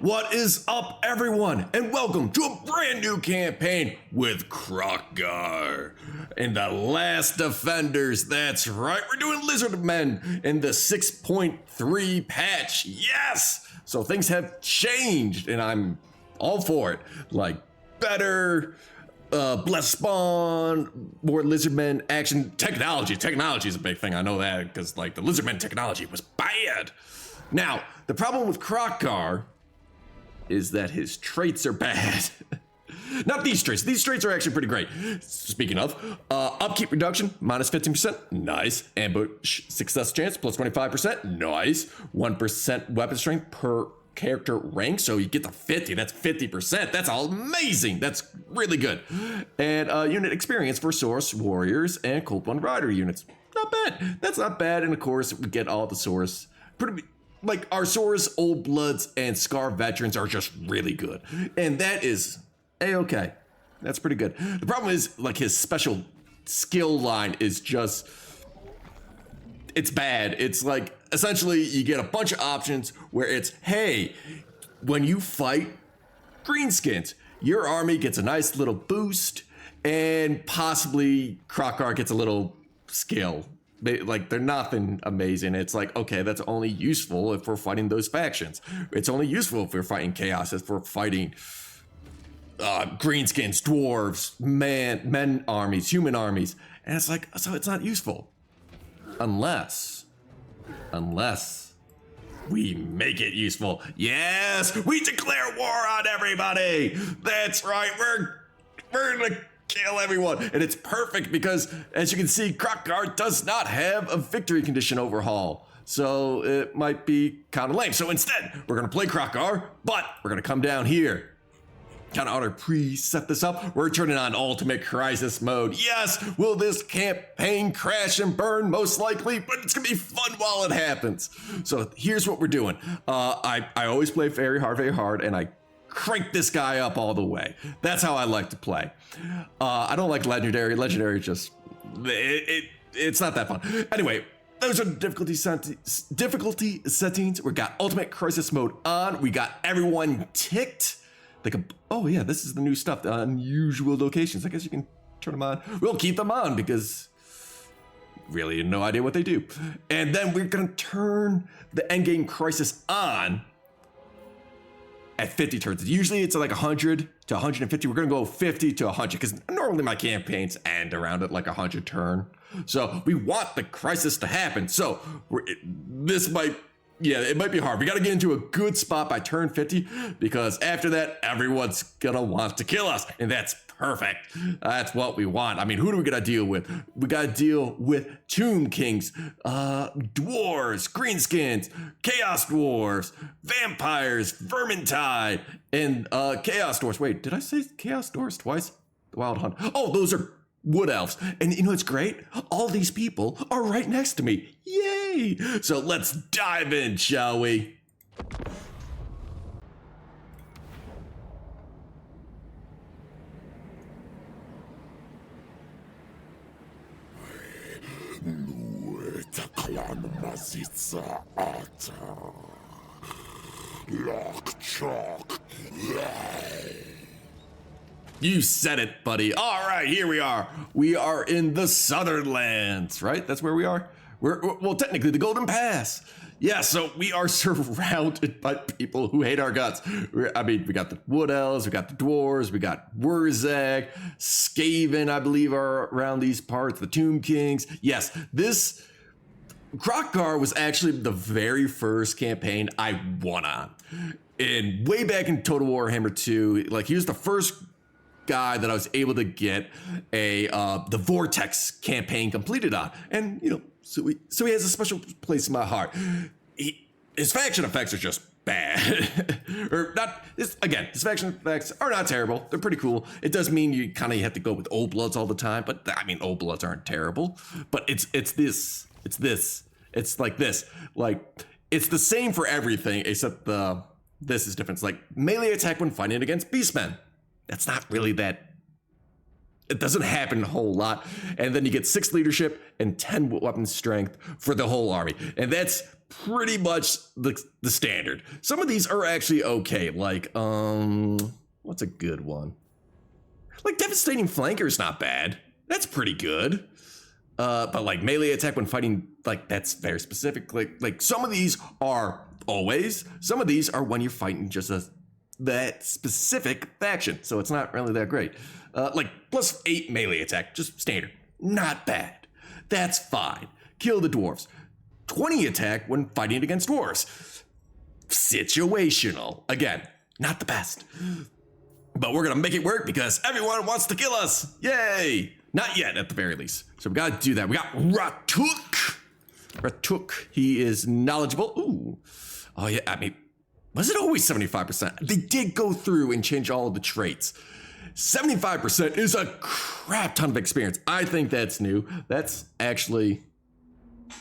What is up, everyone, and welcome to a brand new campaign with Kroq-Gar. In the Last Defenders, that's right, we're doing Lizard Men in the 6.3 patch, yes! So things have changed, and I'm all for it. Like, better, less spawn, more Lizardmen action, technology. Technology is a big thing, I know that, because like the Lizardmen technology was bad. Now, the problem with Kroq-Gar is that his traits are bad. Not these traits. These traits are actually pretty great. Speaking of, upkeep reduction, minus 15%, nice. Ambush success chance, plus 25%, nice. 1% weapon strength per character rank, so you get to 50, that's 50%. That's amazing. That's really good. And unit experience for Source Warriors and Colt One Rider units. Not bad. That's not bad. And of course, we get all the Source. Like our Source, Old Bloods, and Scar veterans are just really good. And that is A-okay. That's pretty good. The problem is, like, his special skill line is just, it's bad. It's like, essentially, you get a bunch of options where it's, hey, when you fight greenskins, your army gets a nice little boost, and possibly Kroq-Gar gets a little skill. Like, they're nothing amazing. It's like, okay, that's only useful if we're fighting those factions. It's only useful if we're fighting chaos, if we're fighting greenskins, dwarves, men armies, human armies. And it's like, so it's not useful. Unless we make it useful. Yes, we declare war on everybody. That's right, we're gonna kill everyone. And it's perfect because, as you can see, Kroq-Gar does not have a victory condition overhaul. So it might be kind of lame. So instead, we're gonna play Kroq-Gar, but we're gonna come down here. Kind of ought to pre-set this up. We're turning on Ultimate Crisis mode. Yes, will this campaign crash and burn? Most likely, but it's gonna be fun while it happens. So here's what we're doing. I always play very hard, and I crank this guy up all the way. That's how I like to play. I don't like Legendary. Legendary just, it's not that fun. Anyway, those are the difficulty settings. We got Ultimate Crisis mode on. We got everyone ticked. Oh yeah, this is the new stuff, the unusual locations. I guess you can turn them on. We'll keep them on because really no idea what they do. And then we're gonna turn the endgame crisis on at 50 turns. Usually it's like 100 to 150. We're gonna go 50 to 100 because normally my campaigns end around at like 100 turn. So we want the crisis to happen. So it might be hard. We got to get into a good spot by turn 50 because after that, everyone's gonna want to kill us, and that's perfect. That's what we want. I mean, who do we gotta deal with? We gotta deal with Tomb Kings, dwarves, greenskins, chaos dwarves, vampires, vermintide, and chaos dwarves. Wait, did I say chaos dwarves twice? The Wild Hunt. Oh, those are wood elves. And you know what's great? All these people are right next to me. Yay! So let's dive in, shall we? You said it, buddy. All right, here we are. We are in the Southern Lands, right? That's where we are. Well, technically the Golden Pass. Yeah, so we are surrounded by people who hate our guts. We got the Wood Elves, we got the Dwarves, we got Wurzag, Skaven, I believe, are around these parts, the Tomb Kings. Yes, this Kroq-Gar was actually the very first campaign I won on. And way back in Total Warhammer 2, like he was the first guy that I was able to get the Vortex campaign completed on. And, you know, so he has a special place in my heart. His faction effects are just bad. Or not, his faction effects are not terrible. They're pretty cool. It does mean you kind of have to go with Old Bloods all the time, but I mean, Old Bloods aren't terrible. But it's this. It's like this. Like, it's the same for everything, except this is different. It's like melee attack when fighting against beastmen. That's not really that it doesn't happen a whole lot. And then you get 6 leadership and 10 weapon strength for the whole army. And that's pretty much the standard. Some of these are actually okay. Like, what's a good one? Like devastating flanker is not bad. That's pretty good. But like melee attack when fighting, like that's very specific. Like some of these are always, some of these are when you're fighting just that specific faction. So it's not really that great. Like +8 melee attack, just standard. Not bad. That's fine. Kill the dwarves. 20 attack when fighting against dwarves. Situational. Again, not the best. But we're gonna make it work because everyone wants to kill us. Yay! Not yet, at the very least. So we gotta do that. We got Ratuk. Ratuk, he is knowledgeable. Ooh. Oh yeah, I mean, was it always 75%? They did go through and change all of the traits. 75% is a crap ton of experience. I think that's new. That's actually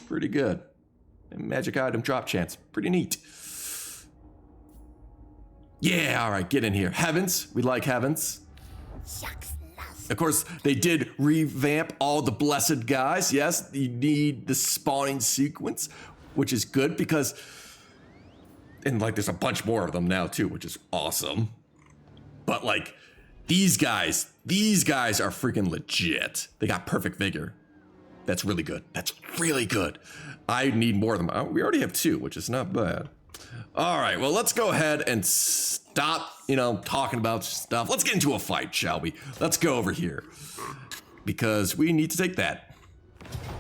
pretty good. And magic item drop chance, pretty neat. Yeah, all right, get in here. Heavens, we like heavens. Of course, they did revamp all the blessed guys. Yes, you need the spawning sequence, which is good because, and like there's a bunch more of them now too, which is awesome. But like these guys are freaking legit. They got perfect vigor. That's really good. That's really good. I need more of them. Oh, we already have 2, which is not bad. All right, well, let's go ahead and stop, talking about stuff. Let's get into a fight, shall we? Let's go over here because we need to take that.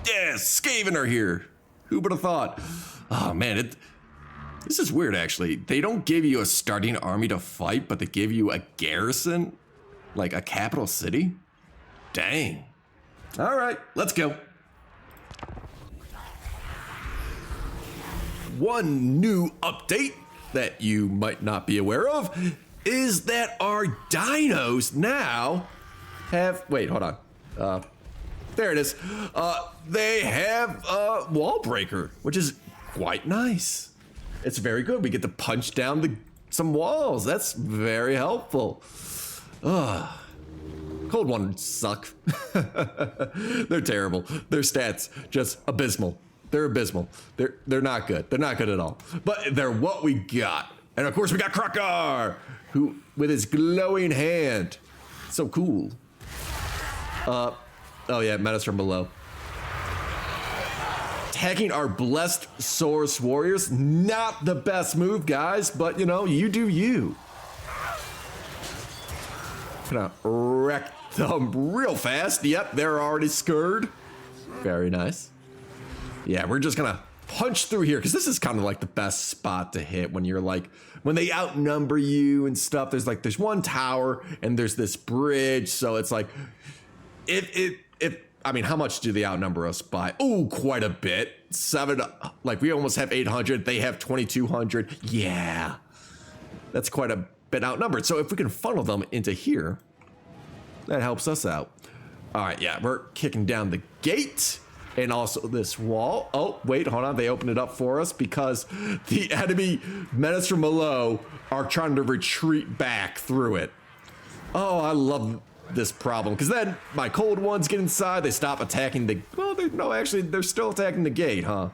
Yeah, Skaven are here. Who would have thought? Oh, man, this is weird, actually. They don't give you a starting army to fight, but they give you a garrison, like a capital city. Dang. All right, let's go. One new update that you might not be aware of is that our dinos now have, wait, hold on. There it is. They have a wall breaker, which is quite nice. It's very good. We get to punch down some walls. That's very helpful. Cold ones suck. They're terrible. Their stats just abysmal. They're abysmal. They're not good. They're not good at all. But they're what we got. And of course we got Kroq-Gar, who with his glowing hand. So cool. Oh yeah, menace from below. Attacking our blessed Source warriors, not the best move, guys, but you do you. Gonna wreck them real fast. Yep, they're already scared. Very nice. Yeah, we're just gonna punch through here because this is kind of like the best spot to hit when you're like, when they outnumber you and stuff. There's one tower and there's this bridge, so it's like, I mean, how much do they outnumber us by? Oh, quite a bit. 7, like we almost have 800. They have 2,200. Yeah, that's quite a bit outnumbered. So if we can funnel them into here, that helps us out. All right, yeah, we're kicking down the gate. And also this wall. Oh, wait, hold on. They opened it up for us because the enemy menace from below are trying to retreat back through it. Oh, I love this problem because then my cold ones get inside. They stop attacking the, well, no, actually, they're still attacking the gate, huh?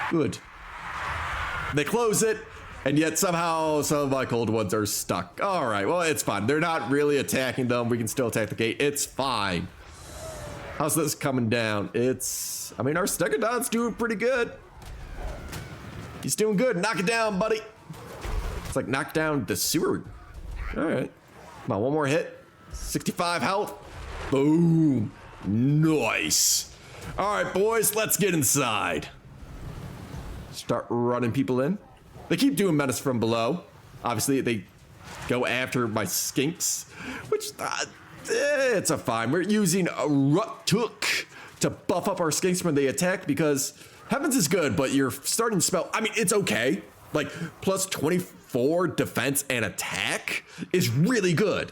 Good. They close it, and yet somehow some of my cold ones are stuck. All right, well, it's fine. They're not really attacking them. We can still attack the gate. It's fine. How's this coming down? I mean, our Stegodon's doing pretty good. He's doing good. Knock it down, buddy. It's like knock down the sewer. All right. Come on, one more hit. 65 health. Boom. Nice. All right, boys, let's get inside. Start running people in. They keep doing menace from below. Obviously, they go after my skinks, which... it's a fine. We're using a Ratuk to buff up our skinks when they attack because Heavens is good, but your starting spell, I mean, it's okay. Like plus 24 defense and attack is really good.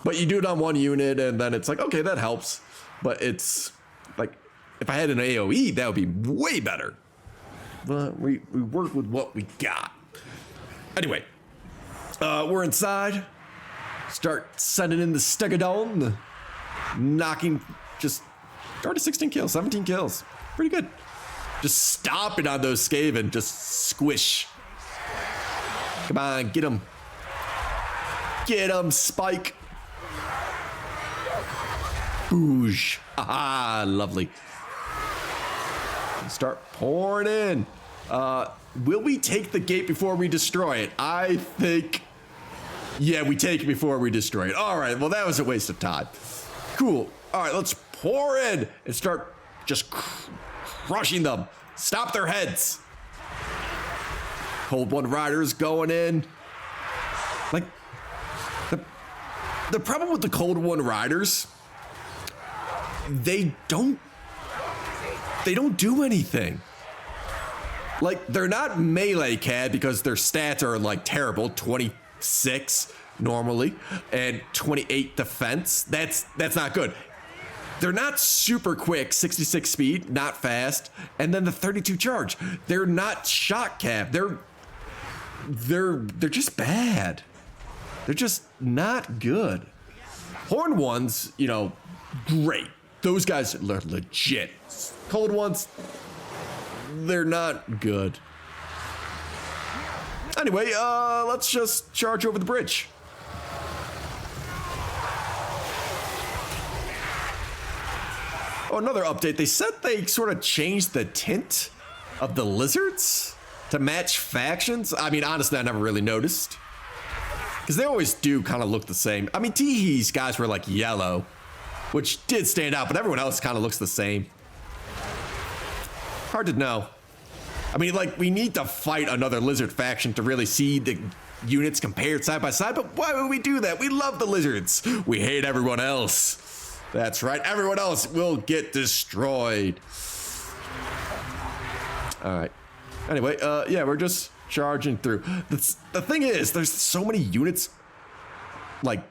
But you do it on one unit and then it's like, okay, that helps. But it's like, if I had an AoE, that would be way better. But we work with what we got. Anyway, we're inside. Start sending in the Stegodon. Knocking just already 16 kills, 17 kills. Pretty good. Just stomping on those Skaven. Just squish. Come on, get him. Get him, Spike. Boosh. Haha, lovely. Start pouring in. Will we take the gate before we destroy it? I think, yeah, we take it before we destroy it. All right, well, that was a waste of time. Cool. All right, let's pour in and start just crushing them. Stop their heads. Cold One Riders going in. Like, the problem with the Cold One Riders, they don't do anything. Like, they're not melee CAD because their stats are like terrible, 26 normally and 28 defense. That's not good. They're not super quick, 66 speed, not fast, and then the 32 charge. They're not shot cap. They're just bad. They're just not good. Horn ones, you know, great. Those guys are legit. Cold ones, they're not good. Anyway, let's just charge over the bridge. Oh, another update. They said they sort of changed the tint of the lizards to match factions. I mean, honestly, I never really noticed. Because they always do kind of look the same. I mean, Teehee's guys were like yellow, which did stand out, but everyone else kind of looks the same. Hard to know. I mean, like, we need to fight another lizard faction to really see the units compared side by side, but why would we do that? We love the lizards. We hate everyone else. That's right, everyone else will get destroyed. All right. Anyway, yeah, we're just charging through. The thing is, there's so many units, like,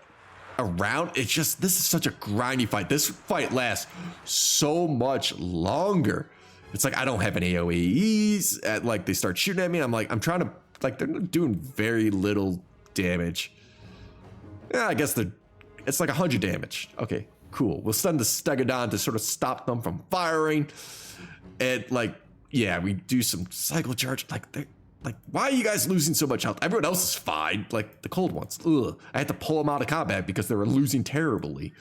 around. It's just, this is such a grindy fight. This fight lasts so much longer. It's like, I don't have any AoEs. Like, they start shooting at me. I'm like, I'm trying to, like, they're doing very little damage. Yeah, I guess it's like 100 damage. Okay, cool. We'll send the Stegodon to sort of stop them from firing. And, like, yeah, we do some cycle charge. Like, why are you guys losing so much health? Everyone else is fine. Like, the cold ones. Ugh. I had to pull them out of combat because they were losing terribly.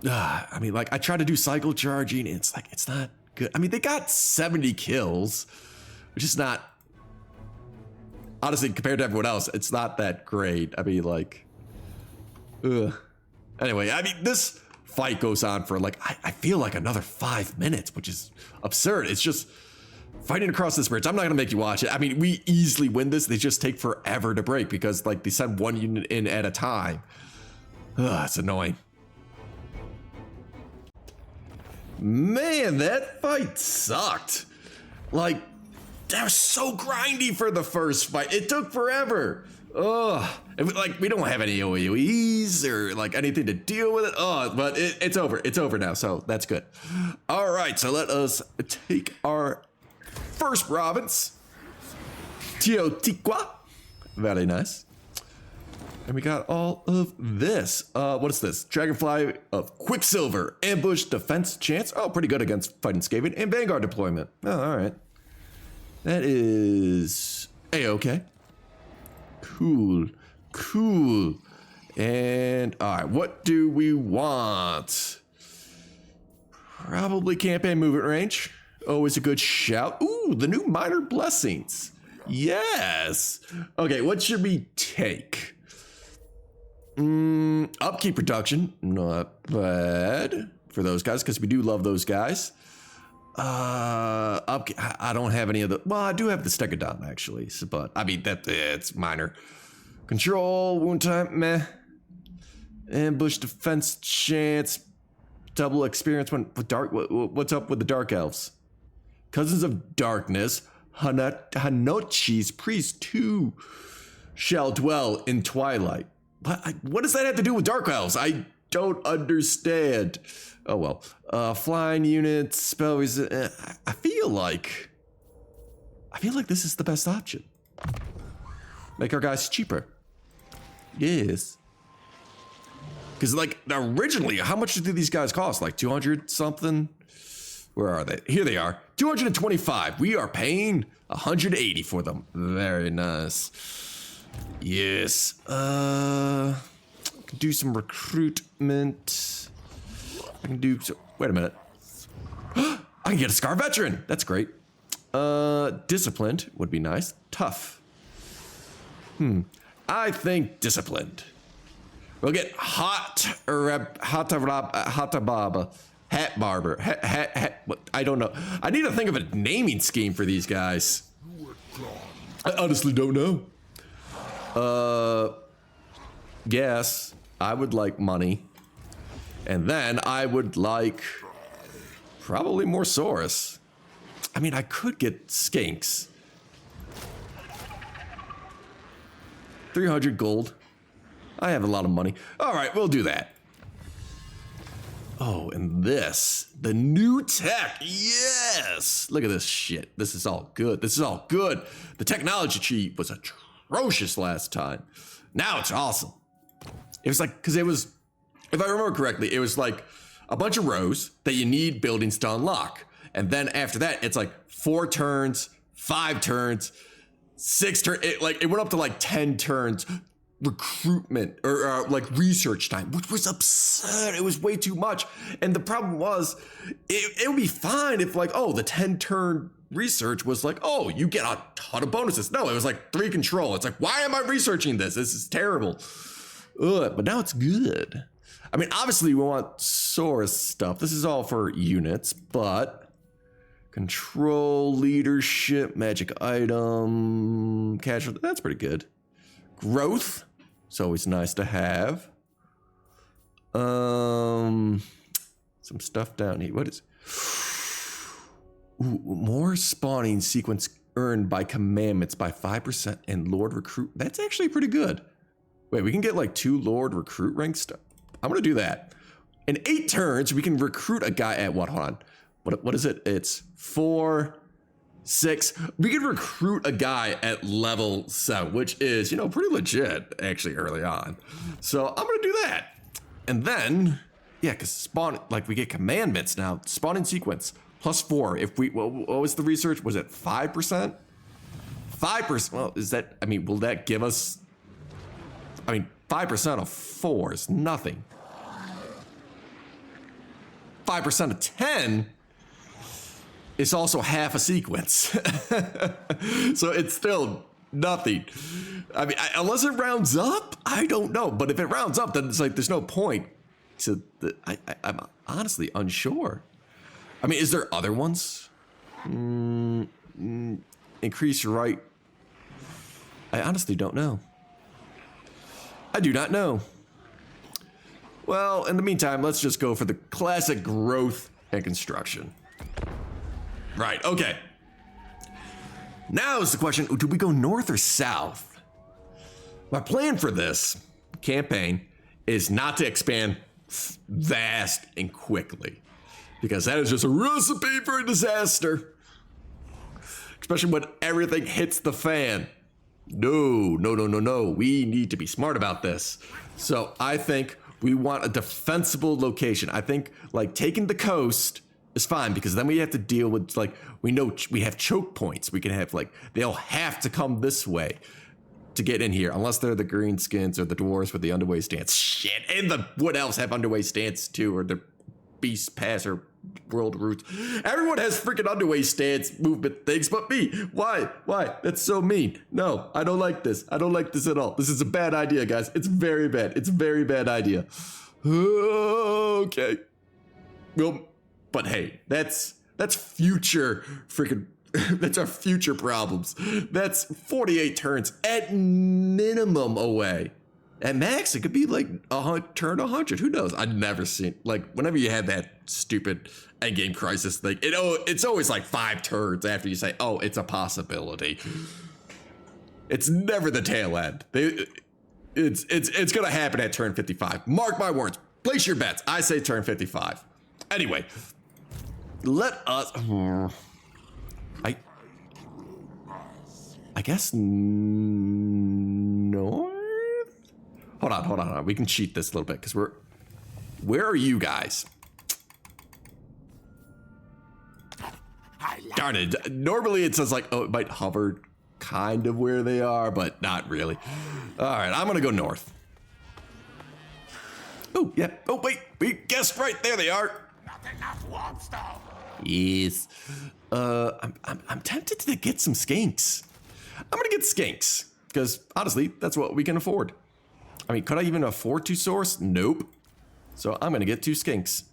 I mean, like, I try to do cycle charging, and it's like, it's not good. I mean, they got 70 kills, which is not, honestly, compared to everyone else, it's not that great. I mean, like, ugh. Anyway, I mean, this fight goes on for, like, I feel like another 5 minutes, which is absurd. It's just fighting across this bridge. I'm not gonna make you watch it. I mean, we easily win this. They just take forever to break because, like, they send one unit in at a time. Ugh, it's annoying. Man, that fight sucked. Like, that was so grindy for the first fight. It took forever. Ugh. Like, we don't have any OEs or, like, anything to deal with it. Oh, but it's over. It's over now, so that's good. All right, so let us take our first province. Teotihuacan. Very nice. And we got all of this. What is this? Dragonfly of Quicksilver. Ambush defense chance. Oh, pretty good against fighting Skaven. And Vanguard deployment. Oh, all right. That is A-okay. Cool. Cool. And, all right, what do we want? Probably campaign movement range. Always a good shout. Ooh, the new minor blessings. Yes. Okay, what should we take? Upkeep production, not bad for those guys because we do love those guys. I don't have any of the. Well, I do have the Stegodon actually, so, but I mean it's minor. Control, wound time, meh. Ambush defense chance, double experience when with dark. What's up with the dark elves? Cousins of Darkness, Hanochi's priest 2 shall dwell in twilight. What does that have to do with dark elves? I don't understand. Oh well. Flying units, spell resist. I feel like this is the best option. Make our guys cheaper. Yes. Because, like, originally, how much did these guys cost? Like 200 something? Where are they? Here they are. 225. We are paying 180 for them. Very nice. Yes. Do some recruitment. I can do so. Wait a minute. I can get a Scar Veteran. That's great. Disciplined would be nice. Tough. I think disciplined. We'll get Hatababa, Hat Barber, what, I don't know. I need to think of a naming scheme for these guys. I honestly don't know. Yes, I would like money. And then I would like probably more Saurus. I mean, I could get Skinks. 300 gold. I have a lot of money. All right, we'll do that. Oh, and this, the new tech. Yes. Look at this shit. This is all good. This is all good. The technology tree was atrocious last time. Now it's awesome. It was like, because it was, if I remember correctly, it was like a bunch of rows that you need buildings to unlock. And then after that, it's like 4 turns, 5 turns, 6 turns. It went up to like 10 turns. Recruitment or like research time, which was absurd. It was way too much. And the problem was, it would be fine if like, oh, the 10-turn research was like, oh, you get a ton of bonuses. No, it was like 3 control. It's like, why am I researching this? This is terrible. Ugh, but now it's good. I mean, obviously we want source stuff. This is all for units, but control, leadership, magic item, casualty, that's pretty good. Growth. It's always nice to have. Some stuff down here. What is? Ooh, more spawning sequence earned by commandments by 5% and Lord Recruit. That's actually pretty good. Wait, we can get like 2 Lord Recruit rank stuff. I'm gonna do that. In 8 turns, we can recruit a guy at what? Hold on. What is it? It's 4, 6. We can recruit a guy at level 7, which is, you know, pretty legit actually early on. So I'm gonna do that. And then, yeah, because spawn, like we get commandments now. Spawning sequence +4. If we, what was the research? Was it 5%? 5%. Well, is that, I mean, will that give us, I mean, 5% of 4 is nothing. 5% of 10 is also half a sequence. So it's still nothing. I mean, unless it rounds up, I don't know. But if it rounds up, then it's like there's no point to the, I'm honestly unsure. I mean, is there other ones? Increase right. I honestly don't know. I do not know. Well, in the meantime, let's just go for the classic growth and construction. Right, okay. Now is the question, do we go north or south? My plan for this campaign is not to expand fast and quickly, because that is just a recipe for a disaster. Especially when everything hits the fan. No. We need to be smart about this. So I think we want a defensible location. I think like taking the coast is fine, because then we have to deal with, like, we know we have choke points. We can have, like, they'll have to come this way to get in here, unless they're the greenskins or the dwarves with the underway stance. Shit, and the wood elves have underway stance too, or the beast pass or world roots. Everyone has freaking underway stance movement things but me. Why? That's so mean. No, I don't like this. I don't like this at all. This is a bad idea, guys. It's very bad. It's a very bad idea. Okay. Well, but hey, that's future freaking, that's our future problems. That's 48 turns at minimum away. At max, it could be like turn 100. Who knows? I've never seen, like, whenever you have that stupid endgame crisis thing, it's always like 5 turns after you say, oh, it's a possibility. It's never the tail end. It's gonna happen at turn 55. Mark my words. Place your bets. I say turn 55. Anyway, let us. I guess north. hold on. We can cheat this a little bit because where are you guys? Darn it. Normally it says like, oh, it might hover kind of where they are, but not really. All right, I'm gonna go north. Oh, yeah. Oh, wait, we guessed right. There they are. Not enough warm stone. Yes. I'm tempted to get some skinks. I'm gonna get skinks because honestly, that's what we can afford. I mean, could I even afford to source? Nope. So I'm gonna get 2 skinks.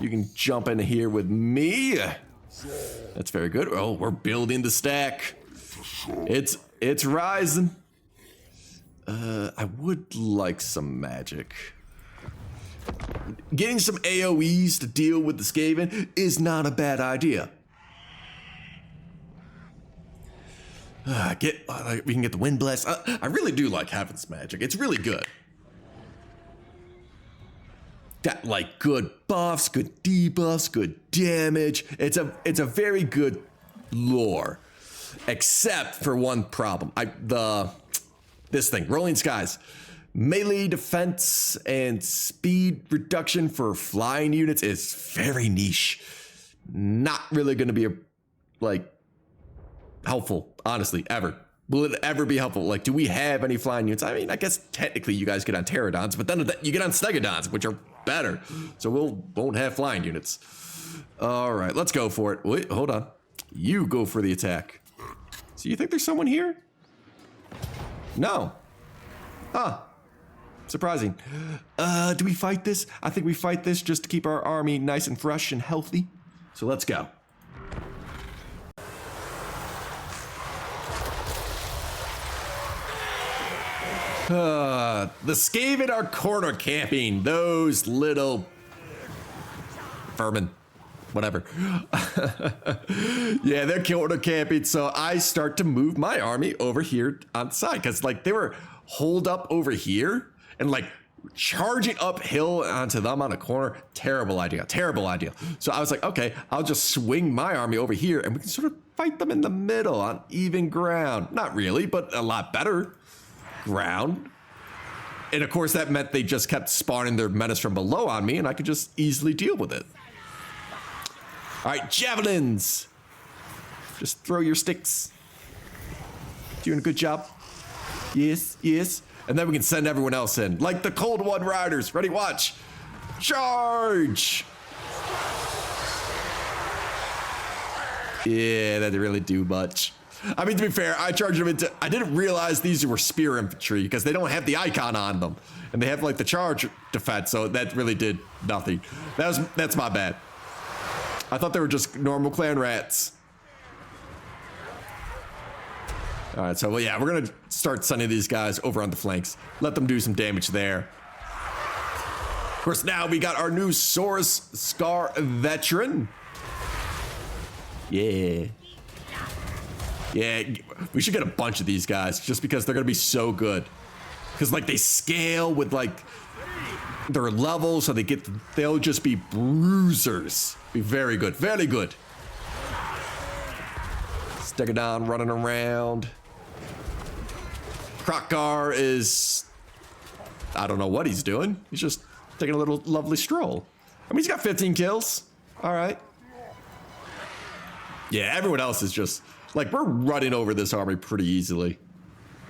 You can jump in here with me. That's very good. Oh, we're building the stack. It's rising. I would like some magic. Getting some AoEs to deal with the Skaven is not a bad idea. We can get the Wind Blast. I really do like having some magic. It's really good. Got like good buffs, good debuffs, good damage. It's a very good lore, except for one problem. This thing, Rolling Skies, melee defense and speed reduction for flying units is very niche. Not really going to be helpful, honestly, ever. Will it ever be helpful? Like, do we have any flying units? I mean, I guess technically you guys get on pterodons, but then you get on stegodons, which are better. So won't have flying units. All right, let's go for it. Wait, hold on. You go for the attack. So you think there's someone here? No. Huh. Surprising. Do we fight this? I think we fight this just to keep our army nice and fresh and healthy. So let's go. The Skaven are corner camping. Those little vermin. Whatever. Yeah, they're corner camping. So I start to move my army over here on the side. Because like they were holed up over here and like charging uphill onto them on a corner. Terrible idea. Terrible idea. So I was like, okay, I'll just swing my army over here and we can sort of fight them in the middle on even ground. Not really, but a lot better ground. And of course that meant they just kept spawning their menace from below on me and I could just easily deal with it. All right, javelins. Just throw your sticks. Doing a good job. Yes, yes. And then we can send everyone else in. Like the Cold One Riders. Ready, watch. Charge. Yeah, that didn't really do much. I mean, to be fair, I charged them into... I didn't realize these were spear infantry because they don't have the icon on them. And they have like the charge defense, so that really did nothing. That's my bad. I thought they were just normal clan rats. All right, so well, yeah, we're gonna start sending these guys over on the flanks. Let them do some damage there. Of course, now we got our new Source Scar veteran. Yeah. Yeah, we should get a bunch of these guys just because they're gonna be so good. Because like they scale with like their level, so they'll just be bruisers. Be very good, very good. Stick it down, running around. Kroq-Gar is, I don't know what he's doing. He's just taking a little lovely stroll. I mean, he's got 15 kills. All right. Yeah, everyone else is just, like, we're running over this army pretty easily.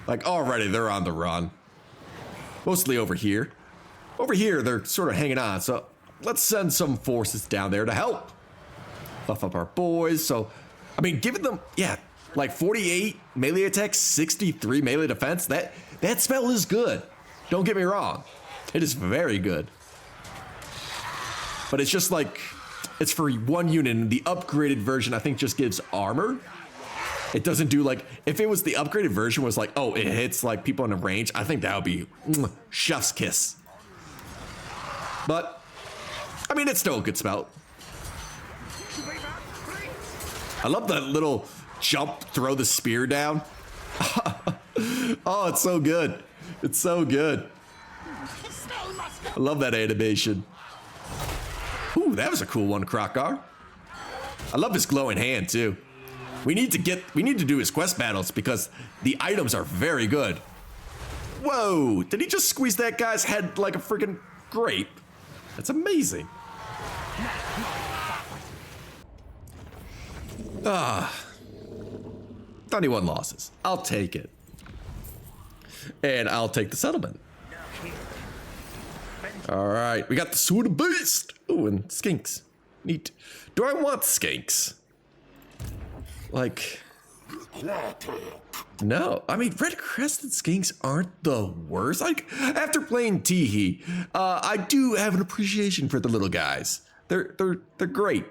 Like, already they're on the run. Mostly over here. Over here, they're sort of hanging on. So let's send some forces down there to help. Buff up our boys. So, I mean, giving them, yeah, like 48 melee attack, 63 melee defense. That spell is good. Don't get me wrong. It is very good. But it's just like, it's for one unit. And the upgraded version, I think, just gives armor. It doesn't do like, if it was the upgraded version was like, oh, it hits like people in a range, I think that would be chef's kiss. But, I mean, it's still a good spell. I love that little jump, throw the spear down. Oh, it's so good. It's so good. I love that animation. Ooh, that was a cool one, Kroq-Gar. I love his glowing hand too. We need to do his quest battles because the items are very good. Whoa, did he just squeeze that guy's head like a freaking grape? That's amazing. 21 losses. I'll take it. And I'll take the settlement. All right, we got the Sword of Beast. Oh, and skinks. Neat. Do I want skinks? Like, no. I mean, red-crested skinks aren't the worst. Like, after playing Teehee, I do have an appreciation for the little guys. They're great.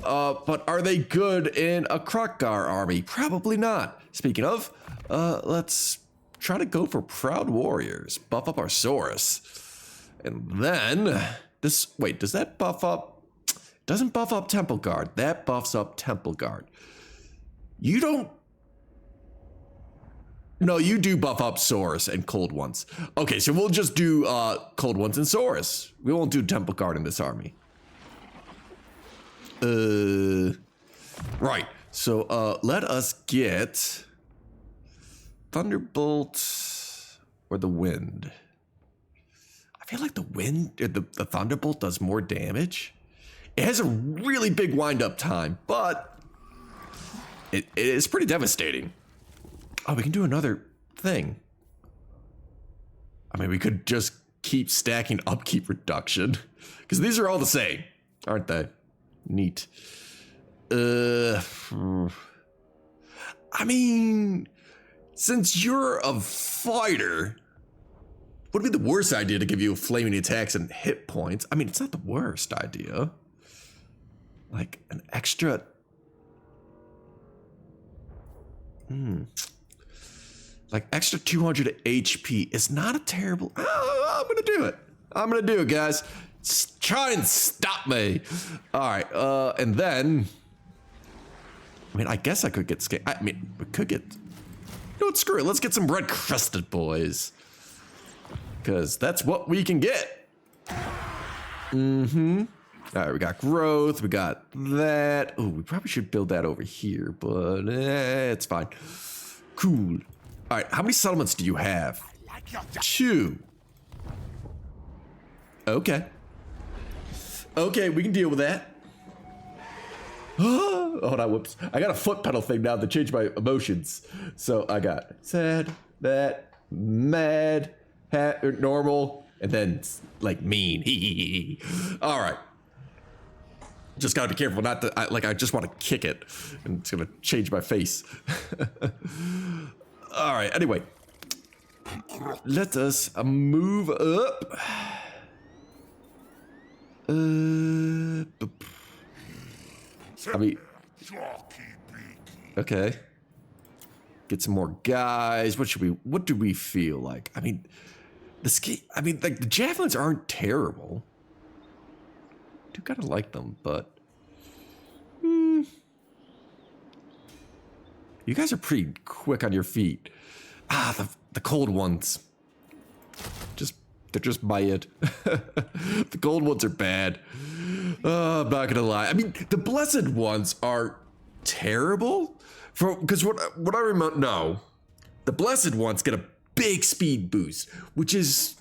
But are they good in a Kroq-Gar army? Probably not. Speaking of, let's try to go for Proud Warriors. Buff up our Saurus. And then, wait, does that buff up? Doesn't buff up Temple Guard. That buffs up Temple Guard. You don't. No, you do buff up Saurus and Cold Ones. Okay, so we'll just do Cold Ones and Saurus. We won't do Temple Guard in this army. Right. So let us get Thunderbolt or the Wind. I feel like the Wind, the Thunderbolt does more damage. It has a really big wind-up time, but it is pretty devastating. Oh, we can do another thing. I mean, we could just keep stacking upkeep reduction, because these are all the same, aren't they? Neat. I mean, since you're a fighter, would it be the worst idea to give you flaming attacks and hit points? I mean, it's not the worst idea. Like an extra. Like extra 200 HP is not a terrible. Oh, I'm gonna do it. I'm gonna do it, guys. Try and stop me. All right, and then. I mean, I guess I could get scared. I mean, we could get. You know what? Screw it. Let's get some red-crested boys. Because that's what we can get. Mm-hmm. All right, we got growth. We got that. Oh, we probably should build that over here, but it's fine. Cool. All right, how many settlements do you have? 2. Okay. Okay, we can deal with that. Oh, hold on, whoops. I got a foot pedal thing now to change my emotions. So I got sad, that, mad, normal, and then like mean. All right. Just gotta be careful not to, I just want to kick it and it's gonna change my face. All right, anyway. Let us move up. I mean, okay. Get some more guys. What do we feel like? I mean, like the javelins aren't terrible. I do kind of like them, but you guys are pretty quick on your feet. The cold ones. They're just bad. The gold ones are bad. I'm not gonna lie. I mean, the blessed ones are terrible. Because what I remember, no, the blessed ones get a big speed boost, which is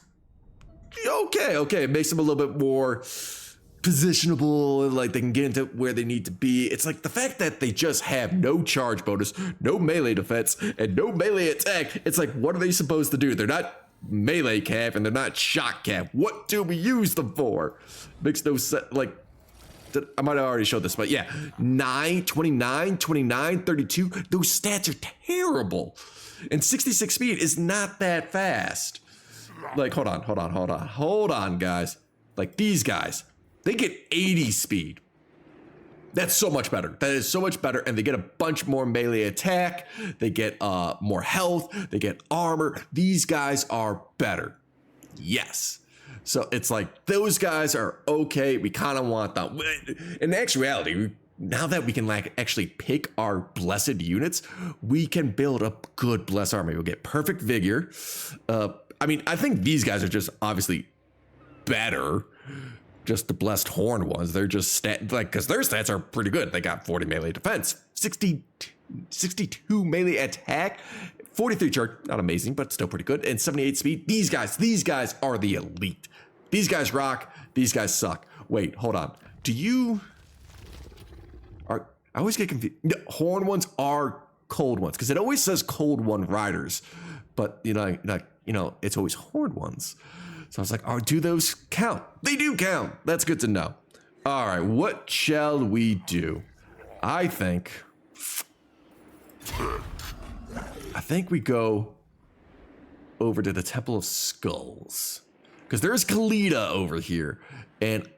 okay. It makes them a little bit more positionable, like they can get into where they need to be. It's like the fact that they just have no charge bonus, no melee defense, and no melee attack. It's like, what are they supposed to do? They're not melee cap and they're not shock cap. What do we use them for? Makes no sense. Like, I might have already showed this, but yeah, 9, 29, 29, 32. Those stats are terrible. And 66 speed is not that fast. Like, hold on, guys. Like these guys, they get 80 speed. That's so much better. That is so much better. And they get a bunch more melee attack. They get more health. They get armor. These guys are better. Yes. So it's like those guys are okay. We kind of want them. In actuality, now that we can actually pick our blessed units, we can build a good blessed army. We'll get perfect vigor. I mean, I think these guys are just obviously better. Just the blessed horn ones. They're just because their stats are pretty good. They got 40 melee defense, 62 melee attack, 43 charge, not amazing, but still pretty good. And 78 speed. These guys are the elite. These guys rock. These guys suck. Wait, hold on. Do you... I always get confused. No, horn ones are cold ones, because it always says cold one riders. But, it's always horn ones. So I was like, oh, do those count? They do count. That's good to know. All right, what shall we do? I think we go over to the Temple of Skulls, because there's Kalita over here, and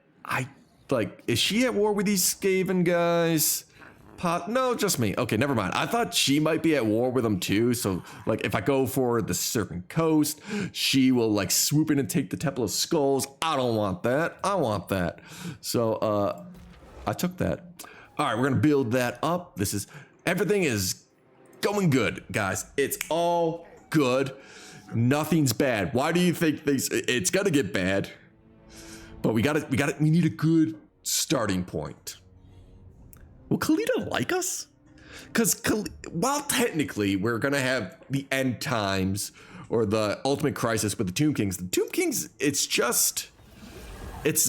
is she at war with these Skaven guys? No, just me. Okay, never mind. I thought she might be at war with them too. So, like, if I go for the Serpent Coast, she will like swoop in and take the Temple of Skulls. I don't want that. I want that. So, I took that. All right, we're gonna build that up. Everything is going good, guys. It's all good. Nothing's bad. Why do you think it's gonna get bad? But we need a good starting point. Will Kalita like us? Because while technically we're gonna have the end times or the ultimate crisis with the Tomb Kings, it's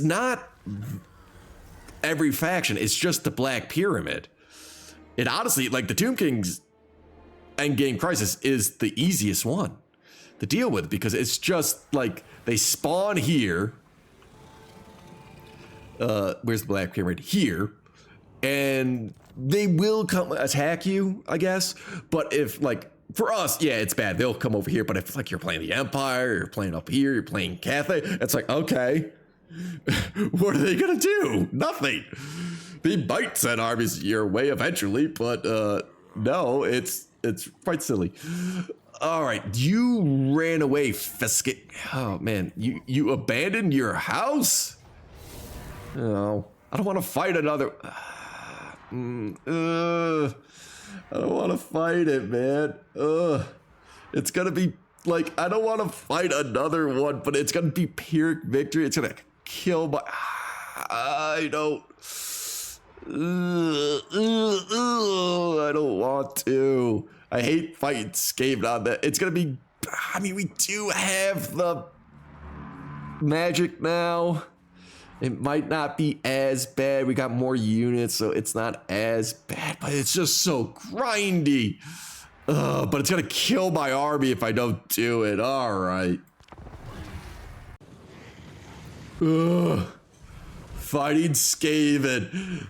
not every faction. It's just the Black Pyramid. It honestly, like, the Tomb Kings endgame crisis is the easiest one to deal with, because it's just like they spawn here. Where's the Black Pyramid? Here. And they will come attack you, I guess. But if, like, for us, yeah, it's bad. They'll come over here. But if, like, you're playing the Empire, you're playing up here, you're playing Cathay, it's like, okay, what are they gonna do? Nothing. They might send armies your way eventually, but no, it's quite silly. All right, you ran away, Fiskit. Oh man, you abandoned your house? No, I don't want to fight another. I don't want to fight it, man. It's gonna be like, I don't want to fight another one, but it's gonna be Pyrrhic victory. It's gonna kill my. I don't want to. I hate fighting Skaven on that. It's gonna be. I mean, we do have the magic now. It might not be as bad. We got more units, so it's not as bad, but it's just so grindy. But it's gonna kill my army if I don't do it. All right. Fighting Skaven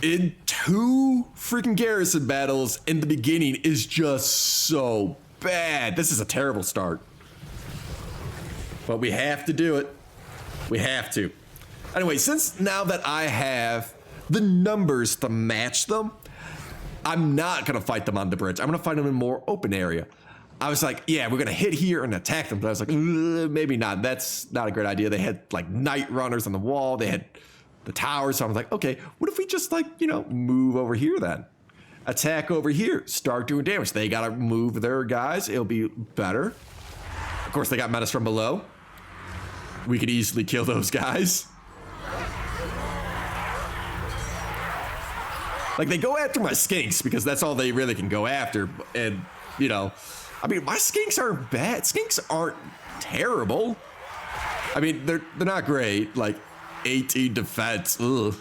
in 2 freaking garrison battles in the beginning is just so bad. This is a terrible start. But we have to do it. We have to. Anyway, since now that I have the numbers to match them, I'm not gonna fight them on the bridge. I'm gonna fight them in a more open area. I was like, yeah, we're gonna hit here and attack them. But I was like, maybe not. That's not a great idea. They had like night runners on the wall. They had the towers. So I was like, okay, what if we just move over here then? Attack over here. Start doing damage. They gotta move their guys. It'll be better. Of course, they got menace from below. We could easily kill those guys. Like, they go after my skinks because that's all they really can go after. And, I mean, my skinks aren't bad. Skinks aren't terrible. I mean, they're not great. Like, 18 defense. Ugh.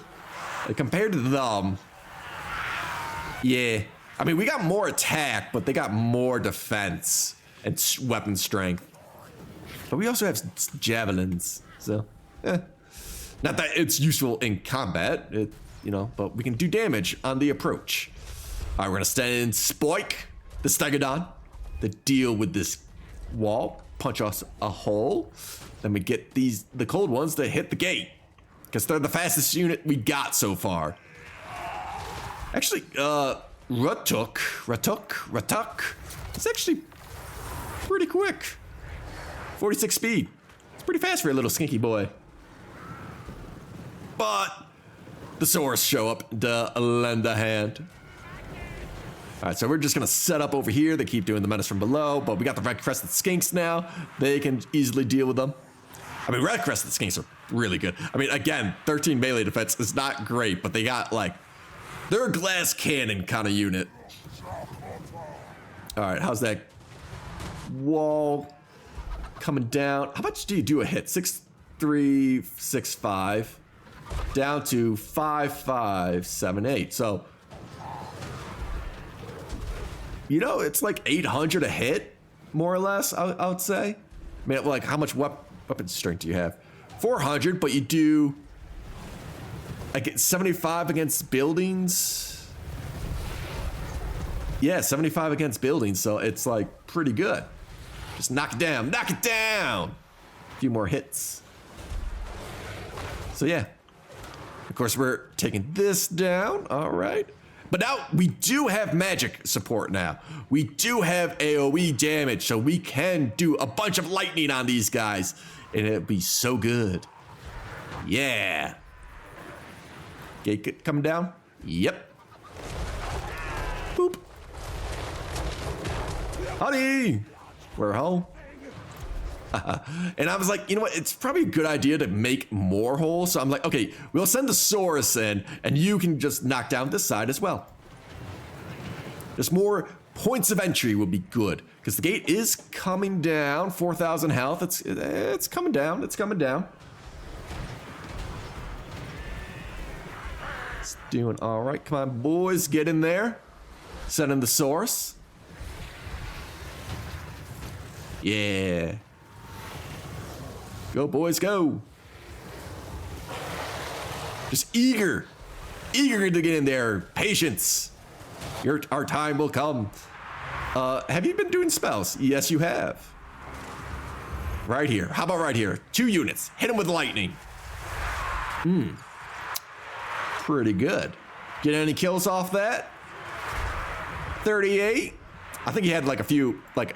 Like, compared to them, yeah. I mean, we got more attack, but they got more defense and weapon strength. But we also have javelins, so, Not that it's useful in combat, but we can do damage on the approach. All right, we're gonna send Spoik, the Stegodon, to deal with this wall, punch us a hole. Then we get the cold ones to hit the gate, because they're the fastest unit we got so far. Actually, Ratuk, it's actually pretty quick. 46 speed. It's pretty fast for a little skinky boy. But the Saurus show up to lend a hand. All right, so we're just gonna set up over here. They keep doing the menace from below, but we got the Red Crested Skinks now. They can easily deal with them. I mean, Red Crested Skinks are really good. I mean, again, 13 melee defense is not great, but they got they're a glass cannon kind of unit. All right, how's that wall coming down. How much do you do a hit? 6,365 down to 5,578. So, you know, it's like 800 a hit, more or less, I would say. I mean, like, how much weapon strength do you have? 400, but you do, I get 75 against buildings. Yeah, 75 against buildings, so it's like pretty good. Just knock it down, knock it down. A few more hits. So yeah, of course we're taking this down, all right. But now we do have magic support now. We do have AoE damage, so we can do a bunch of lightning on these guys, and it'll be so good. Yeah. Gate coming down? Yep. Boop. Howdy. We're home. And I was like, you know what? It's probably a good idea to make more holes. So I'm like, okay, we'll send the Saurus in, and you can just knock down this side as well. Just more points of entry would be good, because the gate is coming down. 4,000 health. It's coming down. It's coming down. It's doing all right. Come on, boys, get in there. Send in the Saurus. Yeah. Go, boys, go. Just eager to get in there. Patience. Our time will come. Have you been doing spells? Yes, you have. Right here. How about right here? 2 units. Hit them with lightning. Pretty good. Get any kills off that? 38. I think he had like a few, like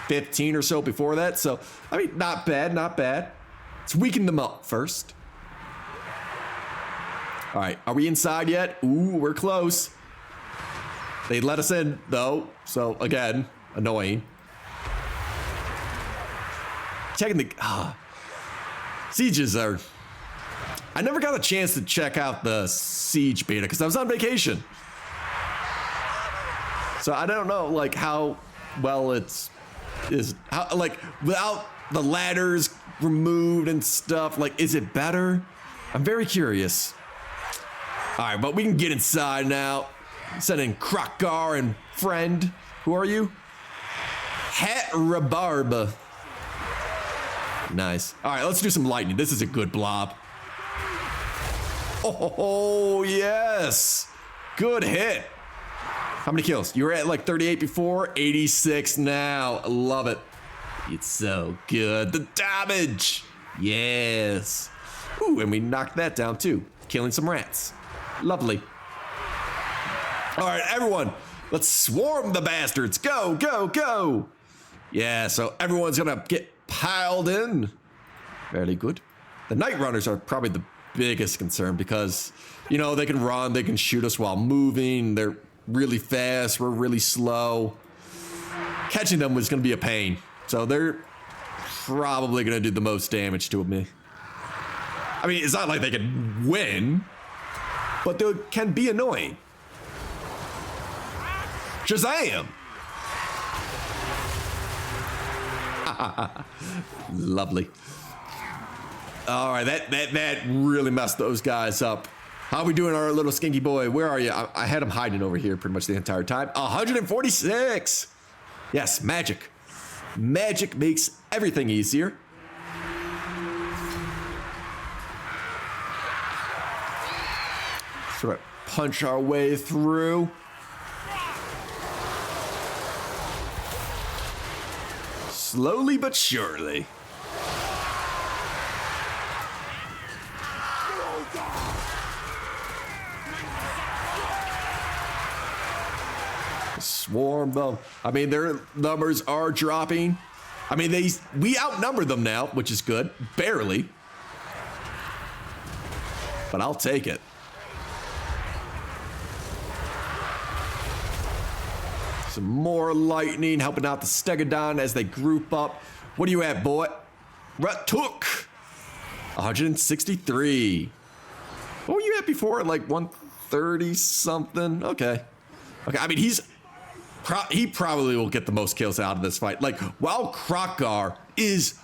15 or so before that. So, I mean, not bad, not bad. Let's weaken them up first. All right, are we inside yet? Ooh, we're close. They let us in, though. So, again, annoying. Checking the... Sieges are... I never got a chance to check out the Siege beta because I was on vacation. So, I don't know, like, how well it's... how, like, without the ladders removed and stuff, like, is it better? I'm very curious. All right, but we can get inside now. Send in Kroq-Gar and friend. Who are you? Hat Rhabarb. Nice. All right, let's do some lightning. This is a good blob. Oh, yes. Good hit. How many kills? You were at like 38 before, 86 now. I love it. It's so good. The damage. Yes. Ooh, and we knocked that down too. Killing some rats. Lovely. All right, everyone, let's swarm the bastards. Go, go, go. Yeah, so everyone's gonna get piled in. Very good. The Night Runners are probably the biggest concern because, you know, they can run, they can shoot us while moving. They're really fast, we're really slow. Catching them was gonna be a pain. So they're probably gonna do the most damage to me. I mean, it's not like they can win, but they can be annoying. Shazam! Lovely. All right, that really messed those guys up. How we doing, our little skinky boy? Where are you? I had him hiding over here pretty much the entire time. 146. Yes, magic. Magic makes everything easier. Sort of punch our way through. Slowly but surely. Swarm them. I mean, their numbers are dropping. I mean, we outnumber them now, which is good. Barely. But I'll take it. Some more lightning helping out the Stegodon as they group up. What are you at, boy? Took 163. What were you at before? Like 130 something? Okay. Okay, I mean, he probably will get the most kills out of this fight. Like, while Kroq-Gar is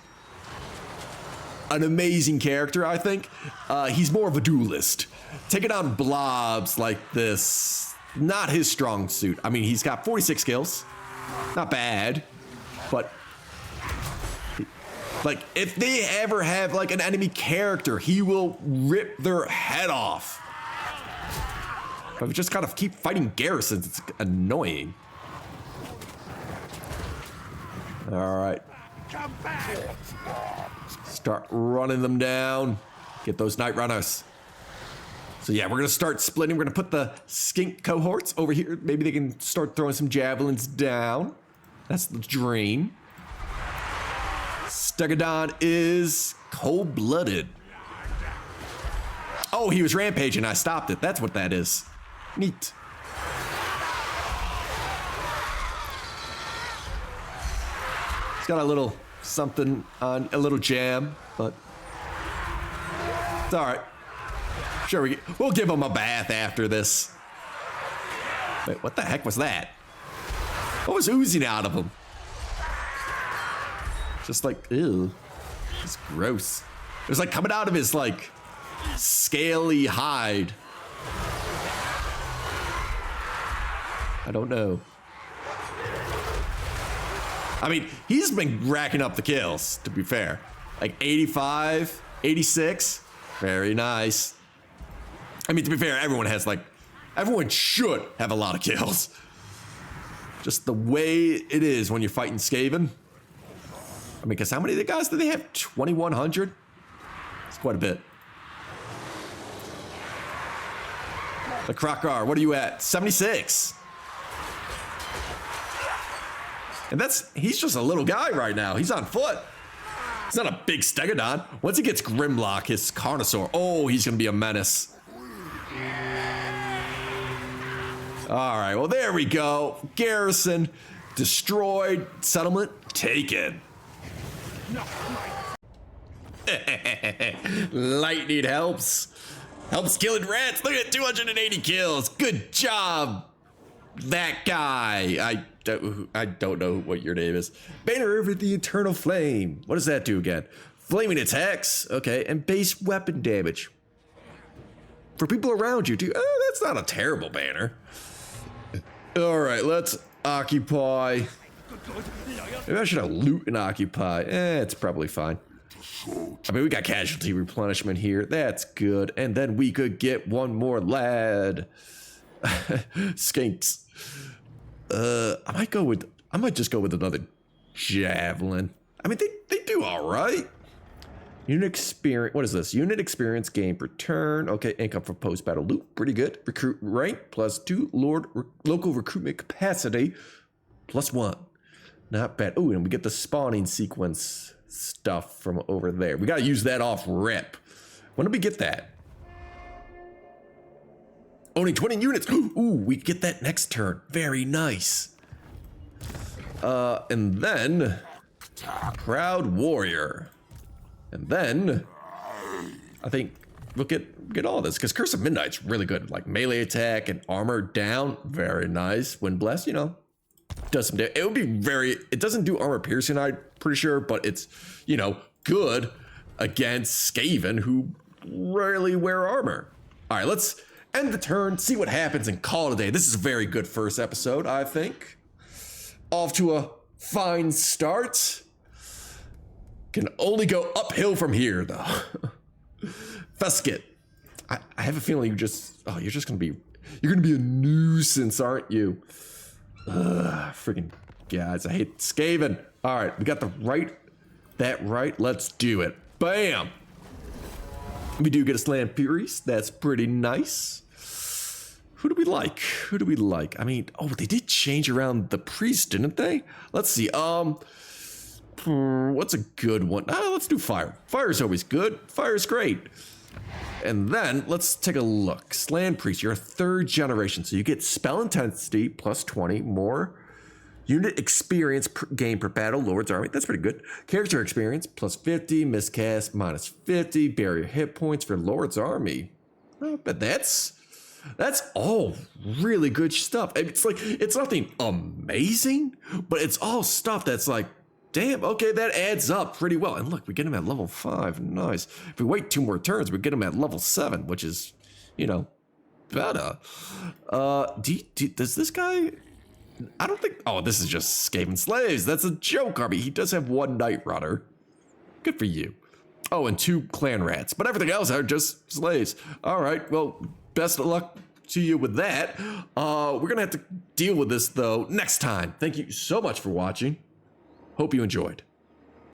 an amazing character, I think, he's more of a duelist. Taking on blobs like this, not his strong suit. I mean, he's got 46 kills. Not bad, but like, if they ever have like an enemy character, he will rip their head off. But we just gotta keep fighting Garrisons. It's annoying. All right. Come back! Start running them down. Get those Night Runners. So yeah, we're gonna start splitting. We're gonna put the skink cohorts over here. Maybe they can start throwing some javelins down. That's the dream. Stegodon is cold-blooded. Oh, he was rampaging. I stopped it. That's what that is. Neat. He's got a little something on, a little jam, but it's all right. Sure, we'll give him a bath after this. Wait, what the heck was that? What was oozing out of him? Just like, ew. It's gross. It was like coming out of his like scaly hide. I don't know. I mean, he's been racking up the kills, to be fair. Like 85, 86. Very nice. I mean, to be fair, everyone should have a lot of kills. Just the way it is when you're fighting Skaven. I mean, because how many of the guys do they have? 2,100? It's quite a bit. The Kroq-Gar, what are you at? 76. And he's just a little guy right now. He's on foot. He's not a big Stegodon. Once he gets Grimlock, his Carnosaur, oh, he's gonna be a menace. All right, well, there we go. Garrison destroyed, settlement taken. Lightning helps killing rats. Look at 280 kills. Good job, that guy. I don't know what your name is. Banner over the Eternal Flame. What does that do again? Flaming attacks. Okay, and base weapon damage. For people around you, too. Oh, that's not a terrible banner. All right, let's occupy. Maybe I should have loot and occupy. It's probably fine. I mean, we got casualty replenishment here. That's good. And then we could get one more lad. Skinks. I might just go with another javelin. I mean, they do all right. Unit experience. What is this? Unit experience gain per turn. Okay, income from post-battle loot. Pretty good. Recruit rank +2. Local recruitment capacity +1. Not bad. Oh, and we get the spawning sequence stuff from over there. We got to use that off rip. When did we get that? Owning 20 units. Ooh, we get that next turn. Very nice. And then Proud Warrior. And then I think we'll get all this because Curse of Midnight's really good. Like melee attack and armor down. Very nice. Wind Blast, you know, does some damage. It would be it doesn't do armor piercing, I'm pretty sure, but it's, you know, good against Skaven who rarely wear armor. All right, let's end the turn, see what happens, and call it a day. This is a very good first episode, I think. Off to a fine start. Can only go uphill from here, though. Feskit. I have a feeling you're just gonna be a nuisance, aren't you? Freaking guys, I hate Skaven. All right, we got that right. Let's do it. Bam. We do get a Slam Priest. That's pretty nice. Who do we like? I mean, oh, they did change around the priest, didn't they? Let's see. What's a good one? Let's do fire. Fire's always good. Fire's great. And then let's take a look. Slan Priest, you're a 3rd generation, so you get spell intensity +20, more unit experience gain per battle, Lord's Army. That's pretty good. Character experience +50, miscast -50, barrier hit points for Lord's Army. But that's That's all really good stuff. It's like, it's nothing amazing, but it's all stuff that's like, damn, okay, that adds up pretty well. And look, we get him at level 5. Nice. If we wait 2 more turns, we get him at level 7, which is, you know, better. Does this guy... I don't think... Oh, this is just Skaven Slaves. That's a joke, Arby. He does have 1 Night Runner. Good for you. Oh, and 2 Clan Rats. But everything else are just slaves. All right, well, best of luck to you with that. We're going to have to deal with this, though, next time. Thank you so much for watching. Hope you enjoyed.